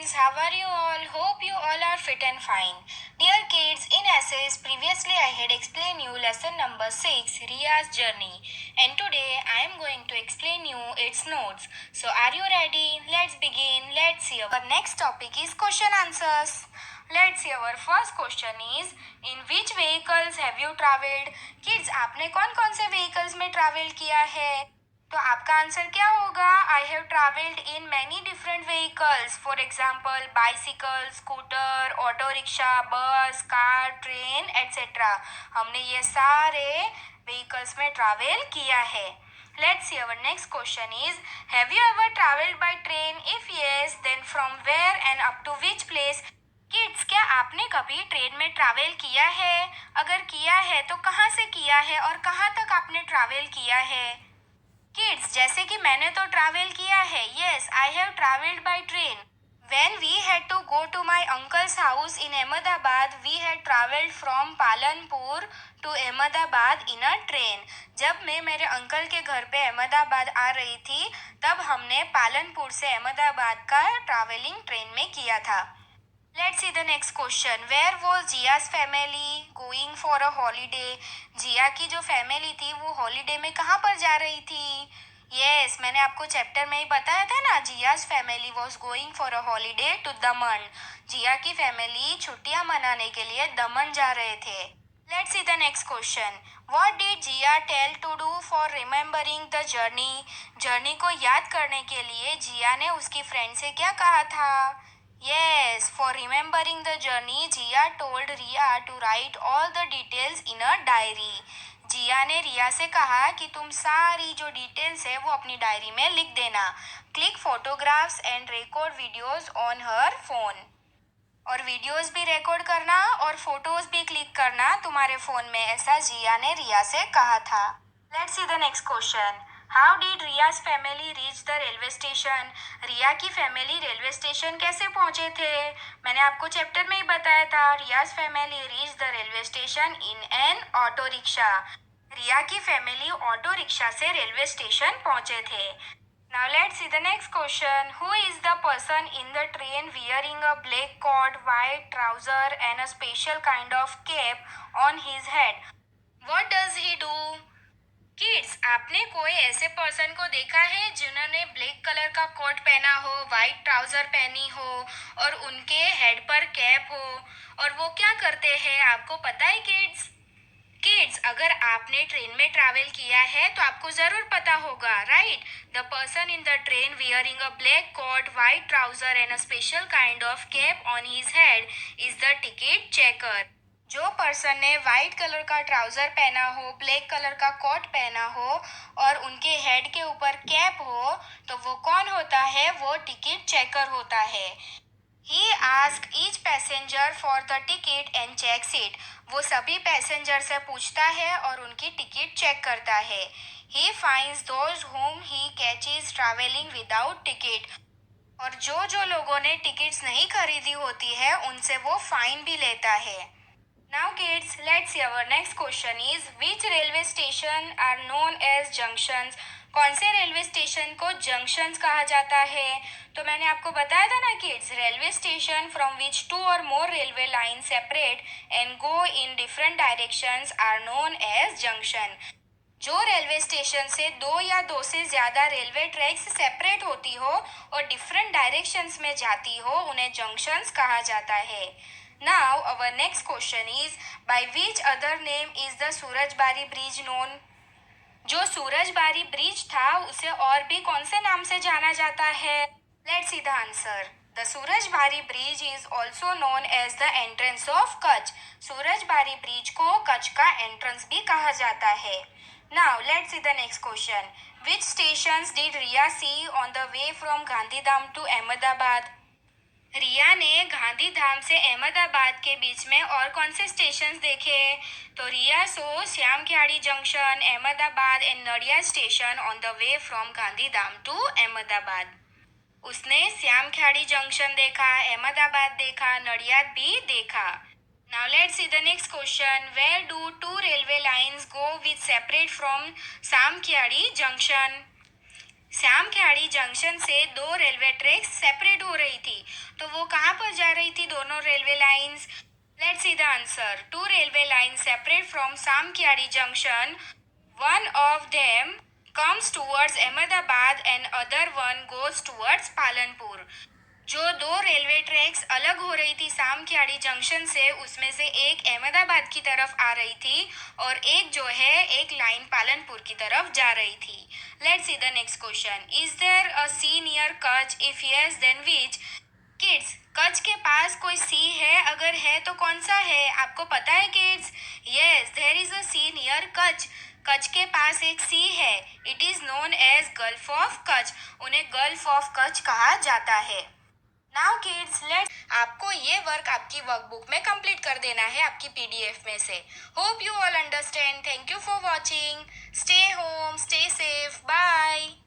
friends, how are you all? Hope you all are fit and fine. Dear kids, in essays previously I had explained you lesson number 6, Ria's journey, and today I am going to explain you its notes. So are you ready? Let's begin. Let's see. Our next topic is question answers. Let's see. Our first question is, in which vehicles have you traveled? Kids, आपने कौन कौन से vehicles में travel किया है? तो आपका answer क्या होगा? I have travelled in many different vehicles, for example bicycle, scooter, auto rickshaw, बस, कार, ट्रेन एटसेट्रा। हमने ये सारे व्हीकल्स में ट्रैवल किया है। Let's see, our next question is, have you ever traveled by train? If yes, then from where and up to which place? Kids, क्या आपने कभी ट्रेन में ट्रैवल किया है? अगर किया है तो कहाँ से किया है और कहाँ तक आपने ट्रैवल किया है? किड्स, जैसे कि मैंने तो ट्रैवल किया है। Yes, I have travelled by train. When we had to go to my uncle's house in Ahmedabad, we had traveled from Palanpur to Ahmedabad in a train. जब मैं मेरे अंकल के घर पे अहमदाबाद आ रही थी, तब हमने पालनपुर से अहमदाबाद का ट्रैवलिंग ट्रेन में किया था। Let's see the next question. Where was Jia's family going for a holiday? जिया की जो फैमिली थी वो हॉलीडे में कहाँ पर जा रही थी? यस, मैंने आपको चैप्टर में ही बताया था ना, जिया's family was going for a holiday to दमन। जिया की फैमिली छुट्टियां मनाने के लिए दमन जा रहे थे। Let's see the next question. What did Jia tell to do for remembering the journey? Journey को याद करने के लिए जिया ने उसकी फ्रेंड से क्या कहा था? Yes, for remembering the journey, Jia told Ria to write all the details in a diary. जिया ने रिया से कहा कि तुम सारी जो डिटेल्स है वो अपनी डायरी में लिख देना। Click photographs and record videos on her phone. और वीडियोस भी रिकॉर्ड करना और फोटोज भी क्लिक करना तुम्हारे फोन में, ऐसा जिया ने रिया से कहा था। Let's see the next question. How did Riya's family reach the railway station? Riya की फैमिली रेलवे स्टेशन कैसे पहुंचे थे? मैंने आपको चैप्टर में ही बताया था, Riya's family reach the railway station in an auto rickshaw. Riya की फैमिली ऑटो रिक्शा से रेलवे स्टेशन पहुंचे थे। Now let's see the next question. Who is the person in the train wearing a black coat, white trouser and a special kind of cap on his head? What does he do? Kids, आपने कोई ऐसे person को देखा है जिन्होंने black colour का coat पहना हो, वाइट ट्राउजर पहनी हो और उनके हेड पर कैप हो, और वो क्या करते हैं? आपको पता है किड्स? किड्स, अगर आपने ट्रेन में ट्रैवल किया है तो आपको जरूर पता होगा, right? The person in the train wearing a black coat, white trouser and a special kind of cap on his head is the ticket checker. जो पर्सन ने वाइट कलर का ट्राउजर पहना हो, ब्लैक कलर का coat पहना हो और उनके हेड के ऊपर कैप हो, तो वो कौन होता है? वो टिकट चेकर होता है। He asked each passenger for the ticket and checks it. वो सभी पैसेंजर से पूछता है और उनकी टिकट चेक करता है। He finds those whom he catches traveling without ticket. और जो लोगों ने टिकट्स नहीं खरीदी होती है उनसे वो फाइन भी लेता है। Now kids, let's see, our next question is, which railway station are known as junctions? कौन से रेलवे स्टेशन को जंक्शंस कहा जाता है? तो मैंने आपको बताया था ना kids, railway station from which two or more railway line separate and go in different directions are known as junction. जो रेलवे स्टेशन से दो या दो से ज्यादा रेलवे ट्रैक्स सेपरेट होती हो और डिफरेंट डायरेक्शंस में जाती हो, उन्हें जंक्शंस कहा जाता है। Now our next question is, by which other name is the Surajbari bridge known? जो सूरजबारी ब्रिज था उसे और भी कौन से नाम से जाना जाता है? Let's see the answer. The Surajbari bridge is also known as the entrance of Kutch. Surajbari bridge को कच्छ का एंट्रेंस भी कहा जाता है। Now let's see the next question. Which stations did Riya see on the way from Gandhidham to Ahmedabad? Riya ने गांधीधाम से अहमदाबाद के बीच में और कौन से स्टेशन देखे? तो Riya saw Samakhiali junction, Ahmedabad and Nadiad station on the way from Gandhidham to Ahmedabad. उसने श्यामख्याड़ी जंक्शन देखा, अहमदाबाद देखा, नडियाद भी देखा। Now let's see the next question. Where do two railway lines go which separate from Samakhiali junction? Samakhiali junction से दो रेलवे ट्रैक्स सेपरेट हो रही थी, तो वो कहाँ पर जा रही थी दोनों railway lines? Let's see the answer. Two railway lines separate from Samkhyadi junction. One of them comes towards Ahmedabad and other one goes towards Palanpur. जो दो रेलवे ट्रैक्स अलग हो रही थी सामख्याड़ी जंक्शन से, उसमें से एक अहमदाबाद की तरफ आ रही थी और एक जो है एक लाइन पालनपुर की तरफ जा रही थी. Let's see the next question. Is there a sea near Kutch? If yes then which? Kids, Kutch के पास कोई सी है? अगर है तो कौन सा है? आपको पता है kids? Yes, there is a sea near Kutch. Kutch के पास एक सी है. It is known as gulf of Kutch. उन्हें गल्फ ऑफ कच्छ कहा जाता है. नाउ किड्स, लेट्स आपको ये वर्क आपकी वर्कबुक में कंप्लीट कर देना है आपकी पीडीएफ में से. Hope you all understand. Thank you for watching. Stay home, stay safe. Bye.